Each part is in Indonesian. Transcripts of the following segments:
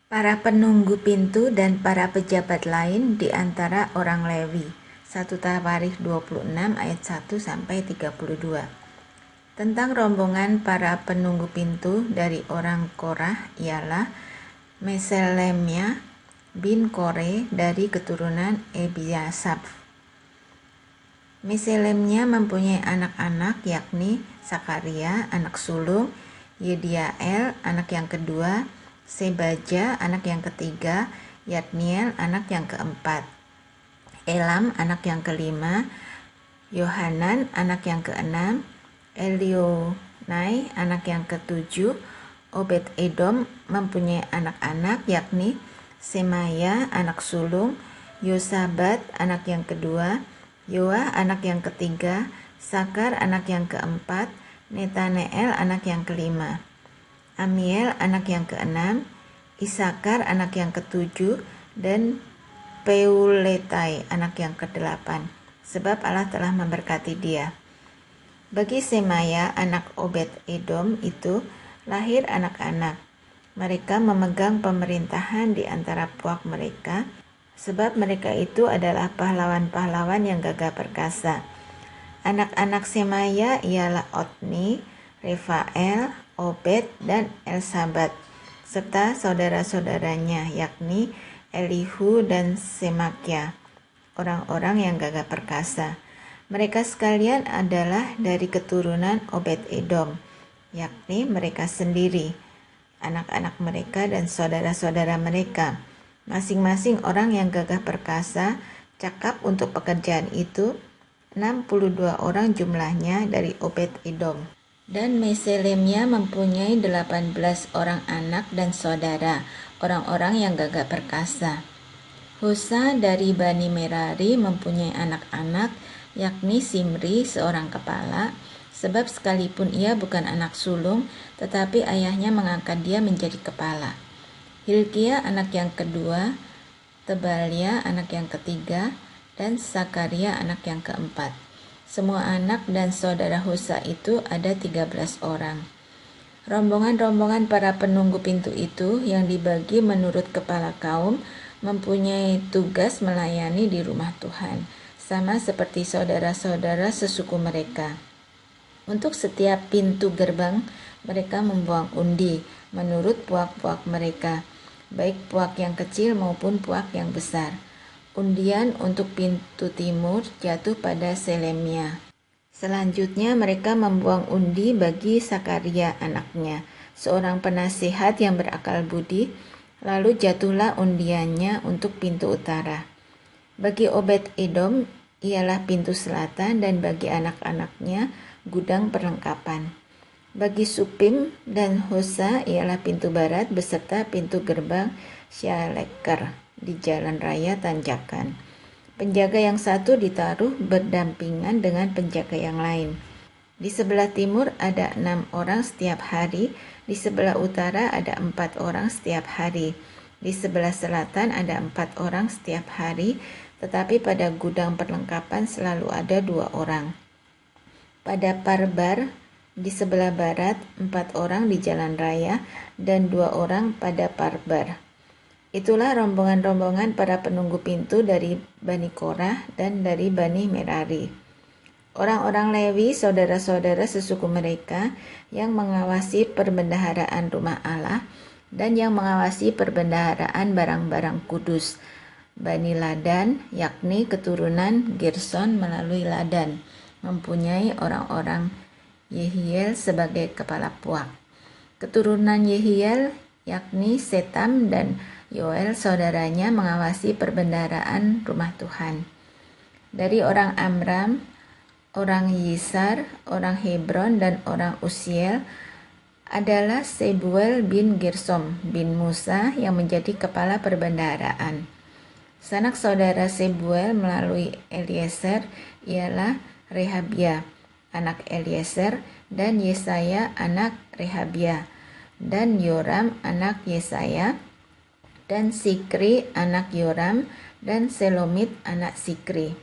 Para penunggu pintu dan para pejabat lain di antara orang Lewi. 1 Tawarikh 26 ayat 1 sampai 32. Tentang rombongan para penunggu pintu dari orang Korah ialah Meselemia bin Kore dari keturunan Ebiasaf. Meselemia mempunyai anak-anak yakni Sakaria anak sulung, Yediael anak yang kedua, Sebaja anak yang ketiga, Yatniel anak yang keempat, Elam anak yang kelima, Yohanan anak yang keenam, Elionai anak yang ketujuh. Obed Edom mempunyai anak-anak yakni Semaya anak sulung, Yosabat anak yang kedua, Yoah anak yang ketiga, Sakar anak yang keempat, Netaneel anak yang kelima, Amiel anak yang keenam, Isakar anak yang ketujuh, dan Peuletai anak yang kedelapan, sebab Allah telah memberkati dia. Bagi Semaya anak Obed Edom itu lahir anak-anak. Mereka memegang pemerintahan di antara puak mereka, sebab mereka itu adalah pahlawan-pahlawan yang gagah perkasa. Anak-anak Semaya ialah Otni, Refael, Obed, dan Elsabat, serta saudara-saudaranya yakni Elihu dan Semakia, orang-orang yang gagah perkasa. Mereka sekalian adalah dari keturunan Obed Edom, yakni mereka sendiri, anak-anak mereka dan saudara-saudara mereka, masing-masing orang yang gagah perkasa, cakap untuk pekerjaan itu. 62 orang jumlahnya dari Obed Edom. Dan Meselemia mempunyai 18 orang anak dan saudara, orang-orang yang gagah perkasa. Hosa dari Bani Merari mempunyai anak-anak, yakni Simri seorang kepala, sebab sekalipun ia bukan anak sulung, tetapi ayahnya mengangkat dia menjadi kepala. Hilkia anak yang kedua, Tebalia anak yang ketiga, dan Sakaria anak yang keempat. Semua anak dan saudara Hosa itu ada 13 orang. Rombongan-rombongan para penunggu pintu itu yang dibagi menurut kepala kaum mempunyai tugas melayani di rumah Tuhan, sama seperti saudara-saudara sesuku mereka. Untuk setiap pintu gerbang, mereka membuang undi menurut puak-puak mereka, baik puak yang kecil maupun puak yang besar. Undian untuk pintu timur jatuh pada Selemia. Selanjutnya mereka membuang undi bagi Sakaria anaknya, seorang penasihat yang berakal budi, lalu jatuhlah undiannya untuk pintu utara. Bagi Obed Edom ialah pintu selatan, dan bagi anak-anaknya gudang perlengkapan. Bagi Supim dan Hosa ialah pintu barat beserta pintu gerbang Syaleker di jalan raya tanjakan. Penjaga yang satu ditaruh berdampingan dengan penjaga yang lain. Di sebelah timur ada 6 orang setiap hari, di sebelah utara ada 4 orang setiap hari, di sebelah selatan ada 4 orang setiap hari, tetapi pada gudang perlengkapan selalu ada 2 orang. Pada Parbar di sebelah barat 4 orang di jalan raya dan 2 orang pada Parbar. Itulah rombongan-rombongan para penunggu pintu dari Bani Korah dan dari Bani Merari. Orang-orang Lewi, saudara-saudara sesuku mereka yang mengawasi perbendaharaan rumah Allah dan yang mengawasi perbendaharaan barang-barang kudus. Bani Ladan, yakni keturunan Gerson melalui Ladan, mempunyai orang-orang Yehiel sebagai kepala puak. Keturunan Yehiel, yakni Setam dan Yoel saudaranya, mengawasi perbendaharaan rumah Tuhan. Dari orang Amram, orang Yisar, orang Hebron, dan orang Usiel adalah Sebuel bin Gersom bin Musa yang menjadi kepala perbendaharaan. Sanak saudara Sebuel melalui Eliezer ialah Rehabia, anak Eliezer, dan Yesaya anak Rehabia, dan Yoram anak Yesaya, dan Sikri anak Yoram, dan Selomit anak Sikri.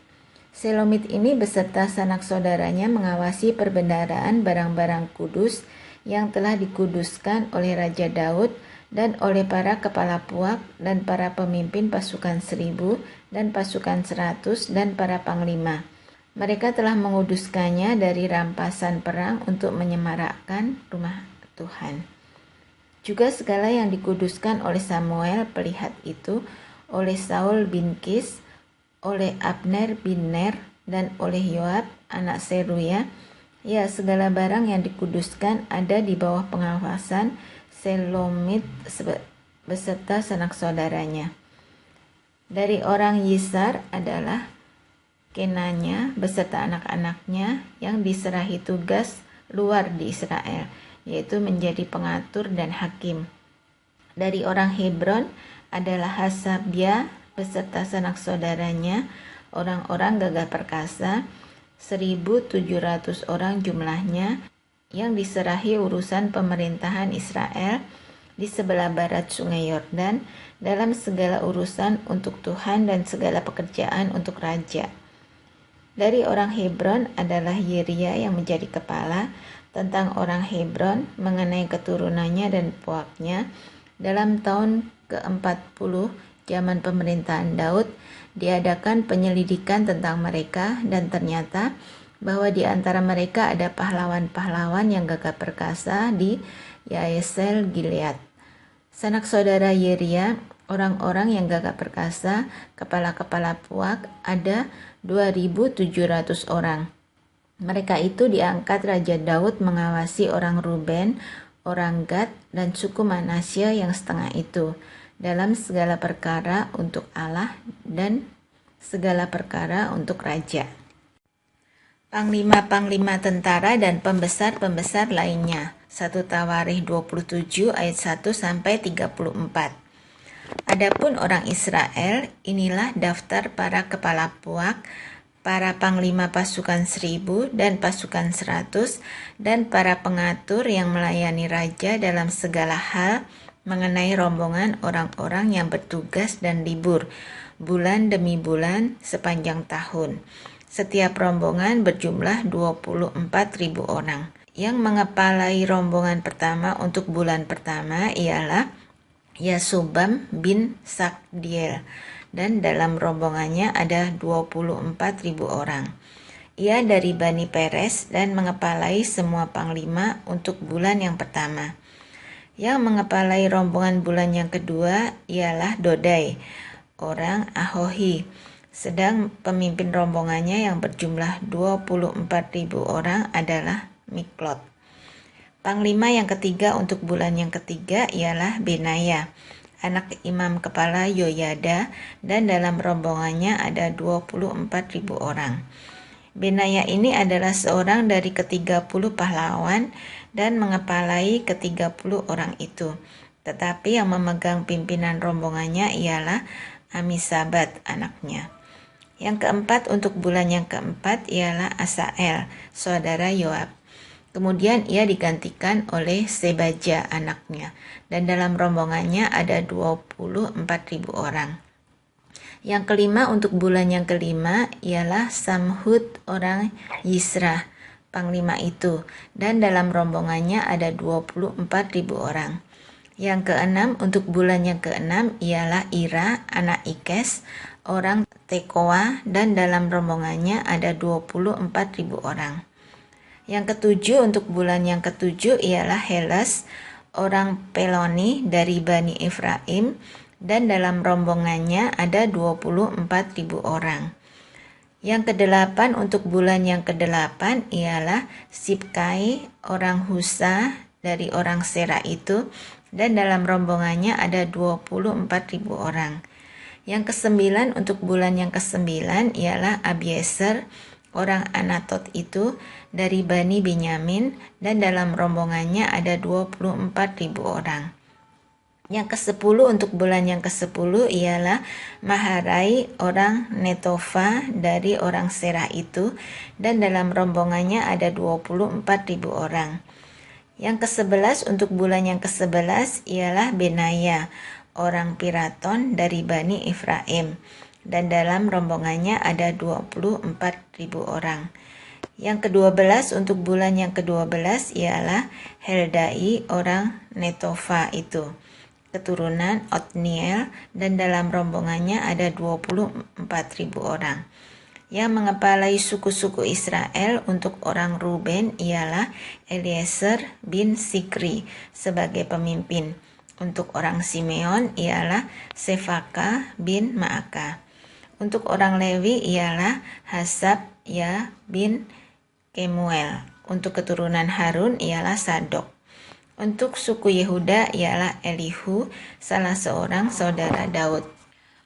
Selomit ini beserta sanak saudaranya mengawasi perbendaharaan barang-barang kudus yang telah dikuduskan oleh Raja Daud dan oleh para kepala puak dan para pemimpin pasukan 1000 dan pasukan 100 dan para panglima. Mereka telah menguduskannya dari rampasan perang untuk menyemarakkan rumah Tuhan. Juga segala yang dikuduskan oleh Samuel pelihat itu, oleh Saul bin Kis, oleh Abner bin Ner, dan oleh Yoab anak Seruya, ya segala barang yang dikuduskan ada di bawah pengawasan Selomit beserta sanak saudaranya. Dari orang Yisar adalah Kenanya beserta anak-anaknya yang diserahi tugas luar di Israel, yaitu menjadi pengatur dan hakim. Dari orang Hebron adalah Hasabia beserta sanak saudaranya, orang-orang gagah perkasa, 1.700 orang jumlahnya, yang diserahi urusan pemerintahan Israel di sebelah barat sungai Yordan dalam segala urusan untuk Tuhan dan segala pekerjaan untuk raja. Dari orang Hebron adalah Yeria yang menjadi kepala tentang orang Hebron mengenai keturunannya dan puaknya. Dalam tahun ke-40 zaman pemerintahan Daud, diadakan penyelidikan tentang mereka dan ternyata bahwa di antara mereka ada pahlawan-pahlawan yang gagah perkasa di Yaesel Gilead. Sanak saudara Yeria, orang-orang yang gagah perkasa, kepala-kepala puak, ada 2.700 orang. Mereka itu diangkat Raja Daud mengawasi orang Ruben, orang Gad, dan suku Manasya yang setengah itu, dalam segala perkara untuk Allah dan segala perkara untuk raja. Panglima-panglima tentara dan pembesar-pembesar lainnya. 1 Tawarikh 27 ayat 1 sampai 34. Adapun orang Israel, inilah daftar para kepala puak, para panglima pasukan 1000 dan pasukan 100, dan para pengatur yang melayani raja dalam segala hal mengenai rombongan orang-orang yang bertugas dan libur, bulan demi bulan sepanjang tahun. Setiap rombongan berjumlah 24.000 orang. Yang mengepalai rombongan pertama untuk bulan pertama ialah Yasubam bin Sakdiel, dan dalam rombongannya ada 24.000 orang. Ia dari Bani Peres dan mengepalai semua panglima untuk bulan yang pertama. Yang mengepalai rombongan bulan yang kedua ialah Dodai, orang Ahohi, sedang pemimpin rombongannya yang berjumlah 24.000 orang adalah Miklot. Panglima yang ketiga untuk bulan yang ketiga ialah Benaya, anak imam kepala Yoyada, dan dalam rombongannya ada 24.000 orang. Benaya ini adalah seorang dari ke-30 pahlawan dan mengepalai ke-30 orang itu. Tetapi yang memegang pimpinan rombongannya ialah Amisabat anaknya. Yang keempat untuk bulan yang keempat ialah Asael, saudara Yoab. Kemudian ia digantikan oleh Sebaja anaknya, dan dalam rombongannya ada 24.000 orang. Yang kelima untuk bulan yang kelima ialah Samhud orang Yisrah, panglima itu, dan dalam rombongannya ada 24.000 orang. Yang keenam untuk bulan yang keenam ialah Ira anak Ikes, orang Tekoa, dan dalam rombongannya ada 24.000 orang. Yang ketujuh untuk bulan yang ketujuh ialah Heles, orang Peloni dari Bani Efraim, dan dalam rombongannya ada 24.000 orang. Yang kedelapan untuk bulan yang kedelapan ialah Sibkai, orang Husa dari orang Sera itu, dan dalam rombongannya ada 24.000 orang. Yang kesembilan untuk bulan yang kesembilan ialah Abieser, orang Anatot itu, dari Bani Benyamin, dan dalam rombongannya ada 24.000 orang. Yang ke-10 untuk bulan yang ke-10 ialah Maharai, orang Netofa dari orang Serah itu, dan dalam rombongannya ada 24.000 orang. Yang ke-11 untuk bulan yang ke-11 ialah Benaya, orang Piraton dari Bani Efraim, dan dalam rombongannya ada 24.000 orang. Yang ke-12 untuk bulan yang ke-12 ialah Heldai, orang Netofa itu, keturunan Otniel, dan dalam rombongannya ada 24.000 orang. Yang mengepalai suku-suku Israel untuk orang Ruben ialah Eliezer bin Sikri sebagai pemimpin. Untuk orang Simeon ialah Sefaka bin Maaka. Untuk orang Lewi ialah Hasabya bin Kemuel. Untuk keturunan Harun ialah Sadok. Untuk suku Yehuda ialah Elihu, salah seorang saudara Daud.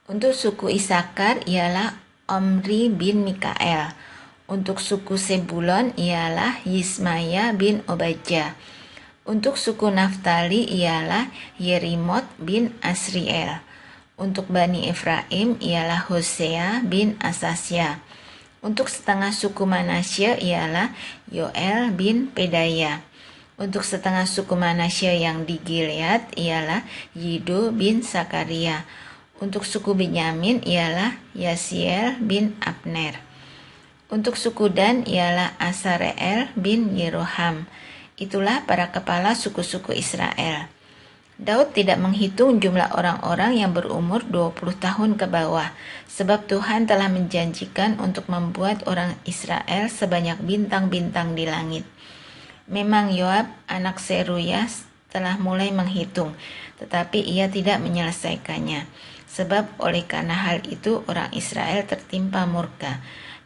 Untuk suku Isakar ialah Omri bin Mikael. Untuk suku Sebulon ialah Yismaya bin Obadjah. Untuk suku Naftali ialah Yerimot bin Asriel. Untuk Bani Efraim ialah Hosea bin Asasya. Untuk setengah suku Manasye ialah Yoel bin Pedaya. Untuk setengah suku Manasye yang di Gilead ialah Yido bin Sakaria. Untuk suku Benyamin ialah Yasiel bin Abner. Untuk suku Dan ialah Asareel bin Yeroham. Itulah para kepala suku-suku Israel. Daud tidak menghitung jumlah orang-orang yang berumur 20 tahun ke bawah, sebab Tuhan telah menjanjikan untuk membuat orang Israel sebanyak bintang-bintang di langit. Memang Yoab, anak Seruya, telah mulai menghitung, tetapi ia tidak menyelesaikannya, sebab oleh karena hal itu orang Israel tertimpa murka.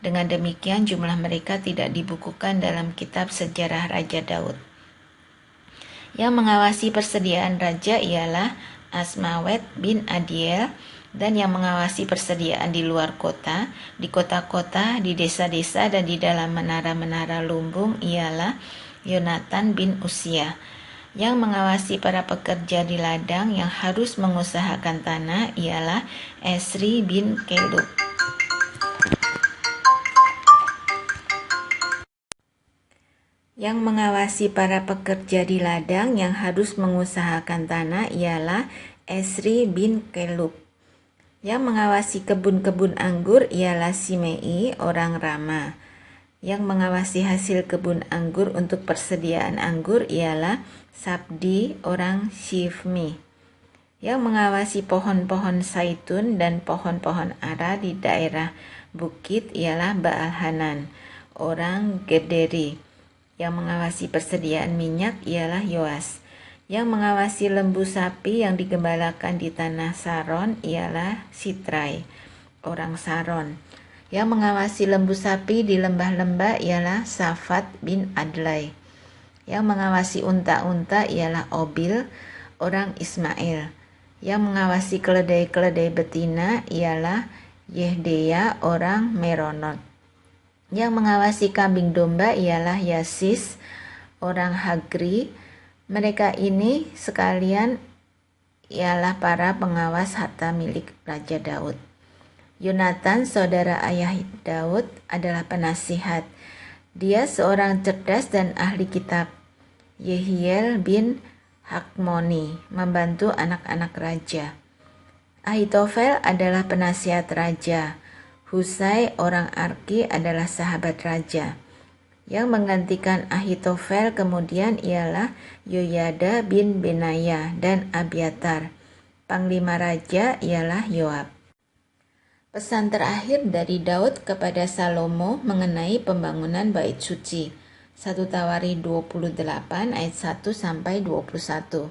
Dengan demikian jumlah mereka tidak dibukukan dalam kitab sejarah Raja Daud. Yang mengawasi persediaan raja ialah Asmawet bin Adiel, dan yang mengawasi persediaan di luar kota, di kota-kota, di desa-desa, dan di dalam menara-menara lumbung ialah Yonatan bin Usia. Yang mengawasi para pekerja di ladang yang harus mengusahakan tanah ialah Esri bin Kelub. Yang mengawasi para pekerja di ladang yang harus mengusahakan tanah ialah Esri bin Kelub. Yang mengawasi kebun-kebun anggur ialah Simei orang Rama. Yang mengawasi hasil kebun anggur untuk persediaan anggur ialah Sabdi orang Shifmi. Yang mengawasi pohon-pohon saitun dan pohon-pohon ara di daerah bukit ialah Baal-Hanan orang Gederi. Yang mengawasi persediaan minyak ialah Yoas. Yang mengawasi lembu sapi yang digembalakan di tanah Saron ialah Sitrai, orang Saron. Yang mengawasi lembu sapi di lembah-lembah ialah Safat bin Adlai. Yang mengawasi unta-unta ialah Obil, orang Ismail. Yang mengawasi keledai-keledai betina ialah Yehdeya, orang Meronot. Yang mengawasi kambing domba ialah Yasis, orang Hagri. Mereka ini sekalian ialah para pengawas harta milik Raja Daud. Yonatan, saudara ayah Daud, adalah penasihat. Dia seorang cerdas dan ahli kitab. Yehiel bin Hakmoni membantu anak-anak raja. Ahitofel adalah penasihat raja. Husai orang Arki adalah sahabat raja. Yang menggantikan Ahitofel kemudian ialah Yoyada bin Benaya dan Abiatar. Panglima raja ialah Yoab. Pesan terakhir dari Daud kepada Salomo mengenai pembangunan bait suci. 1 Tawari 28 ayat 1 sampai 21.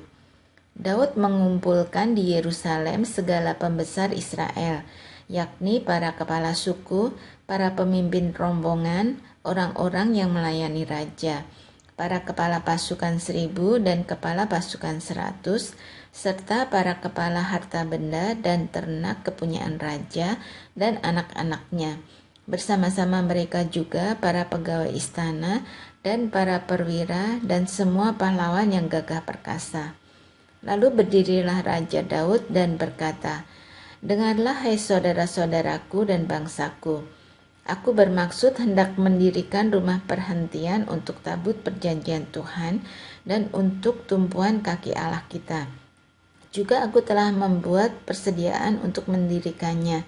Daud mengumpulkan di Yerusalem segala pembesar Israel, yakni para kepala suku, para pemimpin rombongan, orang-orang yang melayani raja, para kepala pasukan 1.000 dan kepala pasukan 100, serta para kepala harta benda dan ternak kepunyaan raja dan anak-anaknya. Bersama-sama mereka juga para pegawai istana dan para perwira dan semua pahlawan yang gagah perkasa. Lalu berdirilah Raja Daud dan berkata, "Dengarlah hai saudara-saudaraku dan bangsaku. Aku bermaksud hendak mendirikan rumah perhentian untuk tabut perjanjian Tuhan dan untuk tumpuan kaki Allah kita. Juga aku telah membuat persediaan untuk mendirikannya.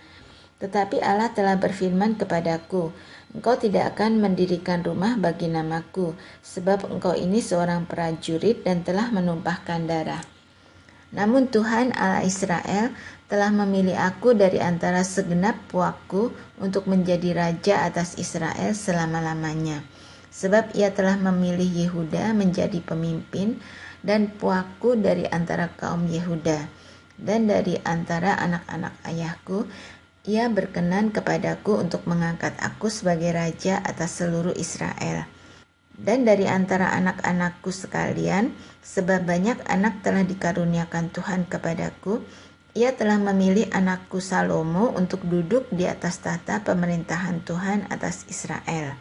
Tetapi Allah telah berfirman kepadaku, engkau tidak akan mendirikan rumah bagi namaku, sebab engkau ini seorang prajurit dan telah menumpahkan darah. Namun Tuhan Allah Israel telah memilih aku dari antara segenap puakku untuk menjadi raja atas Israel selama-lamanya. Sebab ia telah memilih Yehuda menjadi pemimpin dan puakku dari antara kaum Yehuda. Dan dari antara anak-anak ayahku, ia berkenan kepadaku untuk mengangkat aku sebagai raja atas seluruh Israel. Dan dari antara anak-anakku sekalian, sebab banyak anak telah dikaruniakan Tuhan kepadaku, ia telah memilih anakku Salomo untuk duduk di atas tahta pemerintahan Tuhan atas Israel.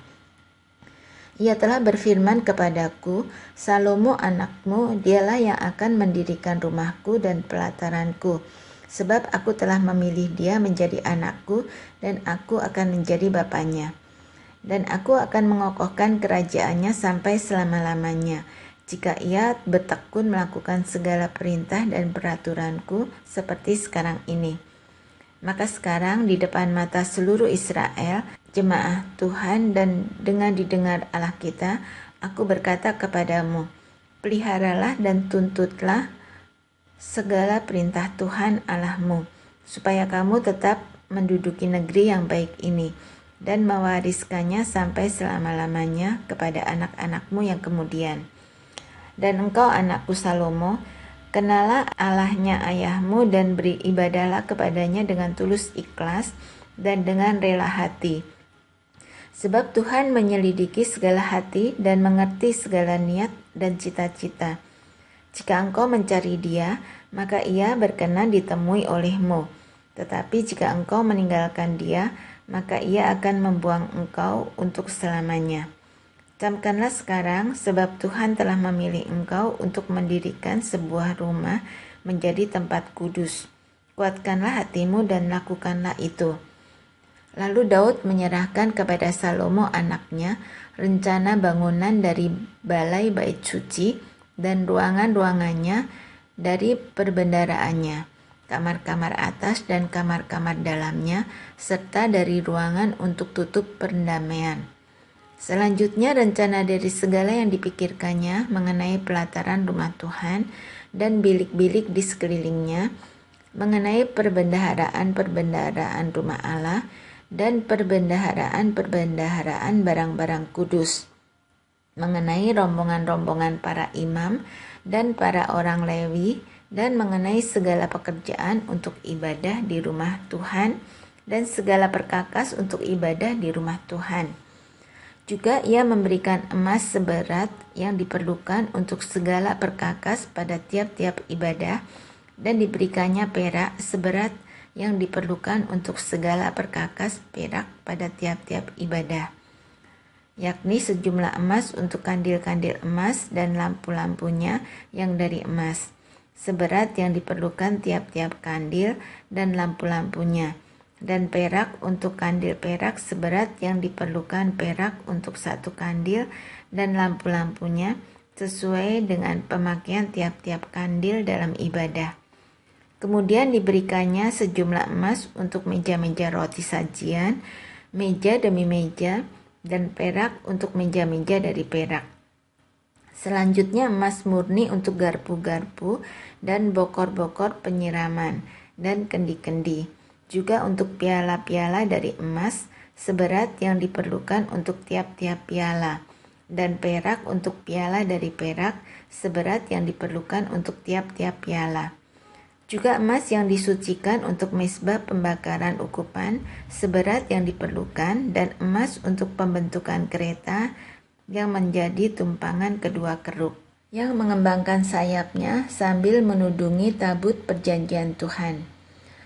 Ia telah berfirman kepadaku, Salomo anakmu, dialah yang akan mendirikan rumahku dan pelataranku. Sebab aku telah memilih dia menjadi anakku, dan aku akan menjadi bapanya. Dan aku akan mengokohkan kerajaannya sampai selama-lamanya, jika ia bertekun melakukan segala perintah dan peraturanku seperti sekarang ini. Maka sekarang di depan mata seluruh Israel, jemaah Tuhan, dan dengan didengar Allah kita, aku berkata kepadamu, peliharalah dan tuntutlah segala perintah Tuhan Allahmu, supaya kamu tetap menduduki negeri yang baik ini, dan mewariskannya sampai selama-lamanya kepada anak-anakmu yang kemudian. Dan engkau anakku Salomo, kenalah Allahnya ayahmu dan beribadahlah kepadanya dengan tulus ikhlas dan dengan rela hati. Sebab Tuhan menyelidiki segala hati dan mengerti segala niat dan cita-cita. Jika engkau mencari dia, maka ia berkenan ditemui olehmu. Tetapi jika engkau meninggalkan dia, maka ia akan membuang engkau untuk selamanya. Camkanlah sekarang, sebab Tuhan telah memilih engkau untuk mendirikan sebuah rumah menjadi tempat kudus. Kuatkanlah hatimu dan lakukanlah itu. Lalu Daud menyerahkan kepada Salomo anaknya rencana bangunan dari balai bait suci dan ruangan-ruangannya dari perbendaharaannya, kamar-kamar atas dan kamar-kamar dalamnya, serta dari ruangan untuk tutup pendamaian. Selanjutnya rencana dari segala yang dipikirkannya mengenai pelataran rumah Tuhan dan bilik-bilik di sekelilingnya, mengenai perbendaharaan-perbendaharaan rumah Allah dan perbendaharaan-perbendaharaan barang-barang kudus, mengenai rombongan-rombongan para imam dan para orang Lewi, dan mengenai segala pekerjaan untuk ibadah di rumah Tuhan dan segala perkakas untuk ibadah di rumah Tuhan. Juga ia memberikan emas seberat yang diperlukan untuk segala perkakas pada tiap-tiap ibadah, dan diberikannya perak seberat yang diperlukan untuk segala perkakas perak pada tiap-tiap ibadah, yakni sejumlah emas untuk kandil-kandil emas dan lampu-lampunya yang dari emas, seberat yang diperlukan tiap-tiap kandil dan lampu-lampunya, dan perak untuk kandil perak seberat yang diperlukan perak untuk satu kandil dan lampu-lampunya, sesuai dengan pemakaian tiap-tiap kandil dalam ibadah. Kemudian diberikannya sejumlah emas untuk meja-meja roti sajian, meja demi meja, dan perak untuk meja-meja dari perak. Selanjutnya emas murni untuk garpu-garpu dan bokor-bokor penyiraman dan kendi-kendi. Juga untuk piala-piala dari emas seberat yang diperlukan untuk tiap-tiap piala, dan perak untuk piala dari perak seberat yang diperlukan untuk tiap-tiap piala. Juga emas yang disucikan untuk mezbah pembakaran ukupan seberat yang diperlukan, dan emas untuk pembentukan kereta yang menjadi tumpangan kedua keruk, yang mengembangkan sayapnya sambil menudungi tabut perjanjian Tuhan.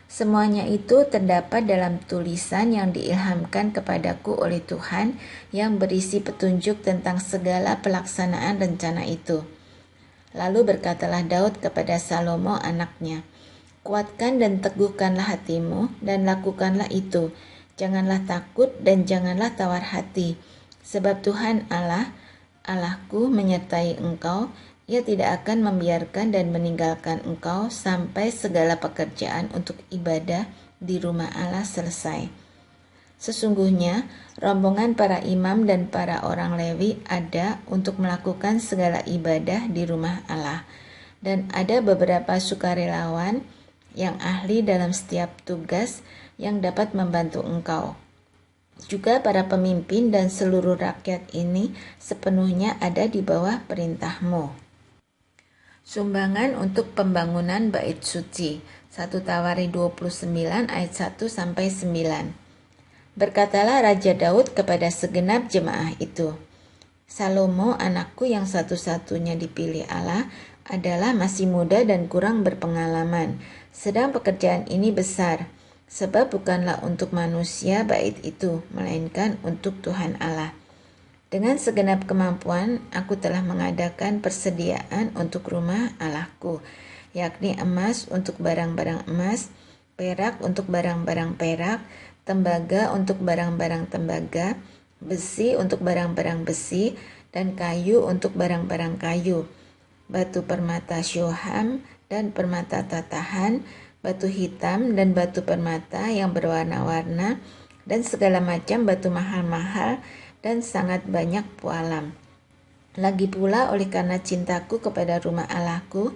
Semuanya itu terdapat dalam tulisan yang diilhamkan kepadaku oleh Tuhan, yang berisi petunjuk tentang segala pelaksanaan rencana itu. Lalu berkatalah Daud kepada Salomo anaknya, kuatkan dan teguhkanlah hatimu dan lakukanlah itu. Janganlah takut dan janganlah tawar hati, sebab Tuhan Allahku menyertai engkau. Ia tidak akan membiarkan dan meninggalkan engkau sampai segala pekerjaan untuk ibadah di rumah Allah selesai. Sesungguhnya rombongan para imam dan para orang Lewi ada untuk melakukan segala ibadah di rumah Allah. dan ada beberapa sukarelawan yang ahli dalam setiap tugas yang dapat membantu engkau. Juga para pemimpin dan seluruh rakyat ini sepenuhnya ada di bawah perintahmu. Sumbangan untuk pembangunan bait suci. 1 Tawari 29 ayat 1-9. Berkatalah Raja Daud kepada segenap jemaah itu, Salomo anakku yang satu-satunya dipilih Allah adalah masih muda dan kurang berpengalaman, sedang pekerjaan ini besar, sebab bukanlah untuk manusia bait itu, melainkan untuk Tuhan Allah. Dengan segenap kemampuan, aku telah mengadakan persediaan untuk rumah Allahku, yakni emas untuk barang-barang emas, perak untuk barang-barang perak, tembaga untuk barang-barang tembaga, besi untuk barang-barang besi, dan kayu untuk barang-barang kayu, batu permata syoham dan permata tatahan, batu hitam dan batu permata yang berwarna-warna, dan segala macam batu mahal-mahal dan sangat banyak pualam. Lagi pula oleh karena cintaku kepada rumah Allahku,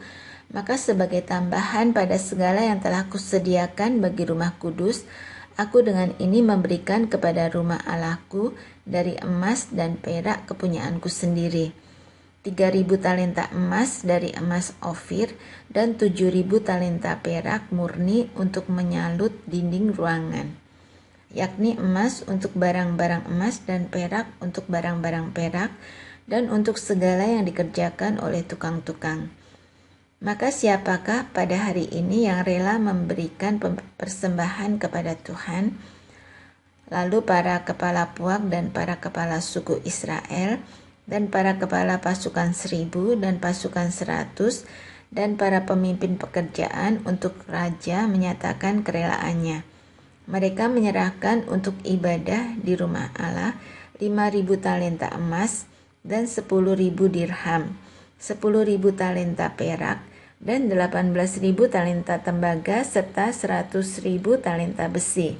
maka sebagai tambahan pada segala yang telah kusediakan bagi rumah kudus, aku dengan ini memberikan kepada rumah Allahku dari emas dan perak kepunyaanku sendiri, 3.000 talenta emas dari emas Ofir dan 7.000 talenta perak murni untuk menyalut dinding ruangan, yakni emas untuk barang-barang emas dan perak untuk barang-barang perak dan untuk segala yang dikerjakan oleh tukang-tukang. Maka siapakah pada hari ini yang rela memberikan persembahan kepada Tuhan? Lalu para kepala puak dan para kepala suku Israel dan para kepala pasukan 1.000 dan pasukan 100 dan para pemimpin pekerjaan untuk raja menyatakan kerelaannya. Mereka menyerahkan untuk ibadah di rumah Allah 5.000 talenta emas dan 10.000 dirham, 10.000 talenta perak, dan 18.000 talenta tembaga serta 100.000 talenta besi.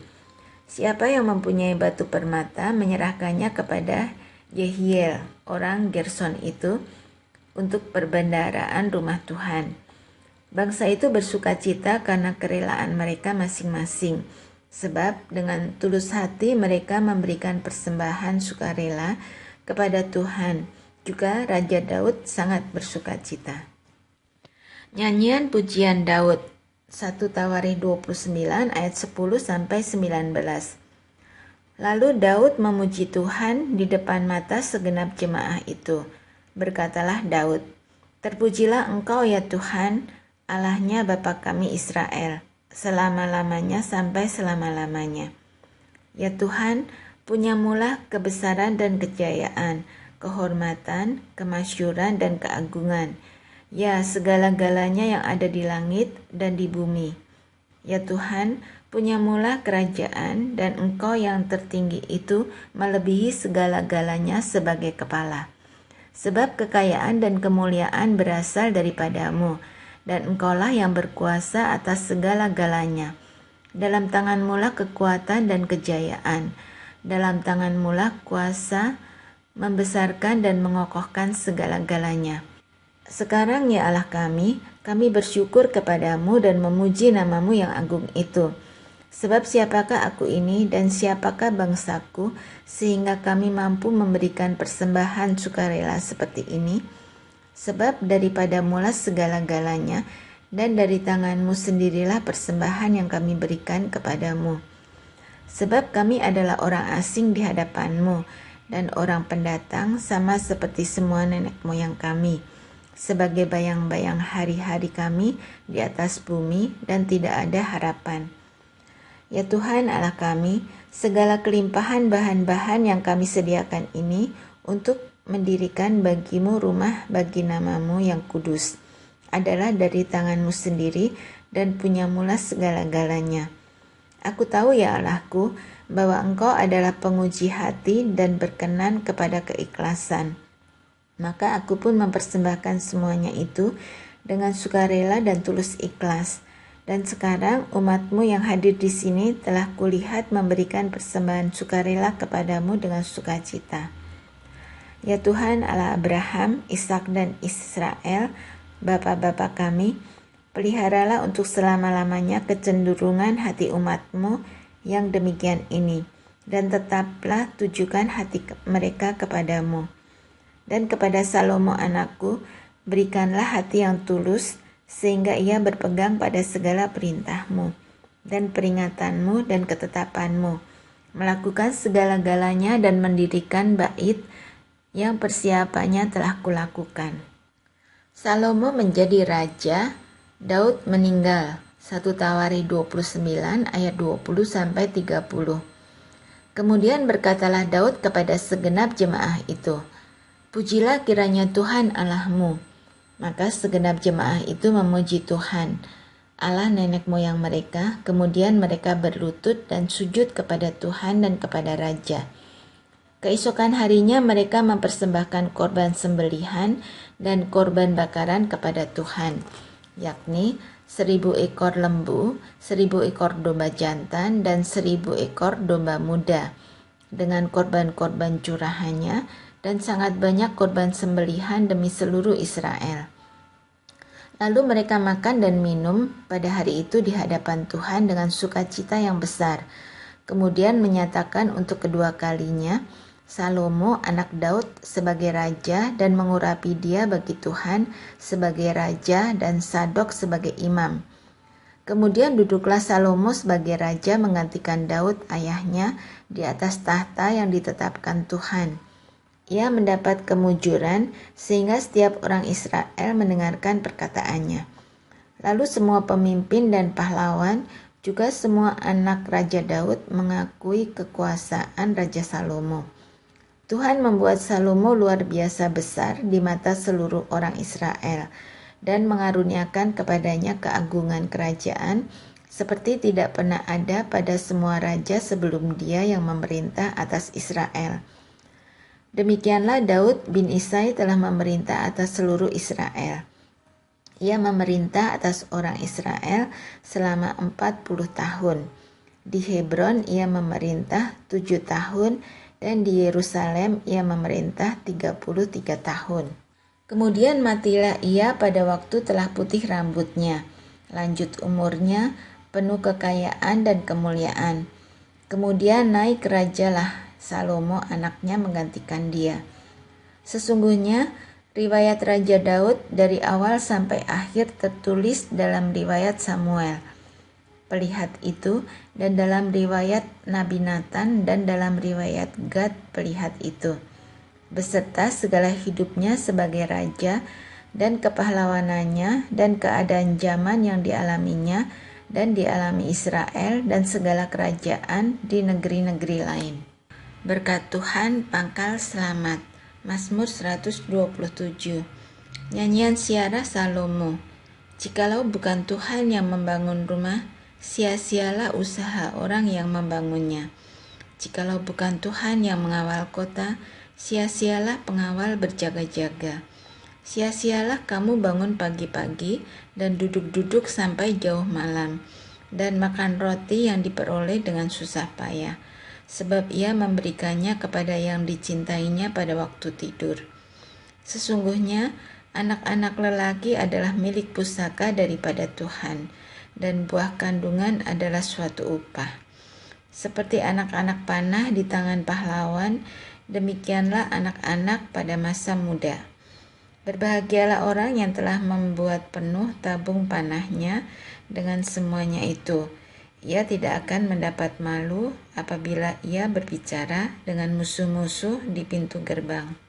Siapa yang mempunyai batu permata menyerahkannya kepada Yehiel, orang Gerson itu, untuk perbendaharaan rumah Tuhan. Bangsa itu bersukacita karena kerelaan mereka masing-masing, sebab dengan tulus hati mereka memberikan persembahan sukarela kepada Tuhan. Juga Raja Daud sangat bersukacita. Nyanyian pujian Daud, 1 Tawarikh 29 ayat 10-19. Lalu Daud memuji Tuhan di depan mata segenap jemaah itu. Berkatalah Daud, terpujilah Engkau ya Tuhan, Allahnya Bapa kami Israel, selama-lamanya sampai selama-lamanya. Ya Tuhan, punyamulah kebesaran dan kejayaan, kehormatan, kemasyuran dan keagungan. Ya, segala-galanya yang ada di langit dan di bumi. Ya Tuhan, punyamulah kerajaan dan Engkau yang tertinggi itu melebihi segala-galanya sebagai kepala. Sebab kekayaan dan kemuliaan berasal daripadamu, dan Engkaulah yang berkuasa atas segala-galanya. Dalam tangan-Mulah kekuatan dan kejayaan, dalam tangan-Mulah kuasa membesarkan dan mengokohkan segala-galanya. Sekarang ya Allah kami bersyukur kepadamu dan memuji namamu yang agung itu. Sebab siapakah aku ini dan siapakah bangsaku sehingga kami mampu memberikan persembahan sukarela seperti ini? Sebab daripadamulah segala-galanya dan dari tanganmu sendirilah persembahan yang kami berikan kepadamu. Sebab kami adalah orang asing di hadapanmu dan orang pendatang sama seperti semua nenek moyang kami, sebagai bayang-bayang hari-hari kami di atas bumi dan tidak ada harapan. Ya Tuhan Allah kami, segala kelimpahan bahan-bahan yang kami sediakan ini untuk mendirikan bagimu rumah bagi namamu yang kudus adalah dari tanganmu sendiri dan punyamulah segala-galanya. Aku tahu ya Allahku bahwa Engkau adalah penguji hati dan berkenan kepada keikhlasan. Maka aku pun mempersembahkan semuanya itu dengan sukarela dan tulus ikhlas. Dan sekarang umatmu yang hadir di sini telah kulihat memberikan persembahan sukarela kepadamu dengan sukacita. Ya Tuhan Allah Abraham, Ishak dan Israel, Bapa-bapa kami, peliharalah untuk selama-lamanya kecenderungan hati umat-Mu yang demikian ini, dan tetaplah tujukan hati mereka kepadamu. Dan kepada Salomo anakku, berikanlah hati yang tulus, sehingga ia berpegang pada segala perintah-Mu, dan peringatanmu dan ketetapanmu, melakukan segala-galanya dan mendirikan bait yang persiapannya telah kulakukan. Salomo menjadi raja, Daud meninggal. 1 Tawari 29 ayat 20-30. Kemudian berkatalah Daud kepada segenap jemaah itu, "Pujilah kiranya Tuhan Allahmu." Maka segenap jemaah itu memuji Tuhan, Allah nenek moyang mereka. Kemudian mereka berlutut dan sujud kepada Tuhan dan kepada raja. Keesokan harinya mereka mempersembahkan korban sembelihan dan korban bakaran kepada Tuhan, yakni 1.000 ekor lembu, 1.000 ekor domba jantan, dan 1.000 ekor domba muda, dengan korban-korban curahannya, dan sangat banyak korban sembelihan demi seluruh Israel. Lalu mereka makan dan minum pada hari itu di hadapan Tuhan dengan sukacita yang besar. Kemudian menyatakan untuk kedua kalinya Salomo anak Daud sebagai raja, dan mengurapi dia bagi Tuhan sebagai raja dan Sadok sebagai imam. Kemudian duduklah Salomo sebagai raja menggantikan Daud ayahnya di atas tahta yang ditetapkan Tuhan. Ia mendapat kemujuran sehingga setiap orang Israel mendengarkan perkataannya. Lalu semua pemimpin dan pahlawan, juga semua anak Raja Daud mengakui kekuasaan Raja Salomo. Tuhan membuat Salomo luar biasa besar di mata seluruh orang Israel dan mengaruniakan kepadanya keagungan kerajaan seperti tidak pernah ada pada semua raja sebelum dia yang memerintah atas Israel. Demikianlah Daud bin Isai telah memerintah atas seluruh Israel. Ia memerintah atas orang Israel selama 40 tahun. Di Hebron ia memerintah 7 tahun dan di Yerusalem ia memerintah 33 tahun. Kemudian matilah ia pada waktu telah putih rambutnya, lanjut umurnya, penuh kekayaan dan kemuliaan. Kemudian naik rajalah Salomo anaknya menggantikan dia. Sesungguhnya riwayat Raja Daud dari awal sampai akhir tertulis dalam riwayat Samuel, pelihat itu, dan dalam riwayat Nabi Nathan, dan dalam riwayat Gad pelihat itu, beserta segala hidupnya sebagai raja dan kepahlawanannya dan keadaan zaman yang dialaminya dan dialami Israel dan segala kerajaan di negeri-negeri lain. Berkat Tuhan pangkal selamat. Mazmur 127. Nyanyian Siarah Salomo. Jikalau bukan Tuhan yang membangun rumah, sia-sialah usaha orang yang membangunnya. Jikalau bukan Tuhan yang mengawal kota, sia-sialah pengawal berjaga-jaga. Sia-sialah kamu bangun pagi-pagi dan duduk-duduk sampai jauh malam, dan makan roti yang diperoleh dengan susah payah, sebab ia memberikannya kepada yang dicintainya pada waktu tidur. Sesungguhnya anak-anak lelaki adalah milik pusaka daripada Tuhan, dan buah kandungan adalah suatu upah. Seperti anak-anak panah di tangan pahlawan, demikianlah anak-anak pada masa muda. Berbahagialah orang yang telah membuat penuh tabung panahnya dengan semuanya itu. Ia tidak akan mendapat malu apabila ia berbicara dengan musuh-musuh di pintu gerbang.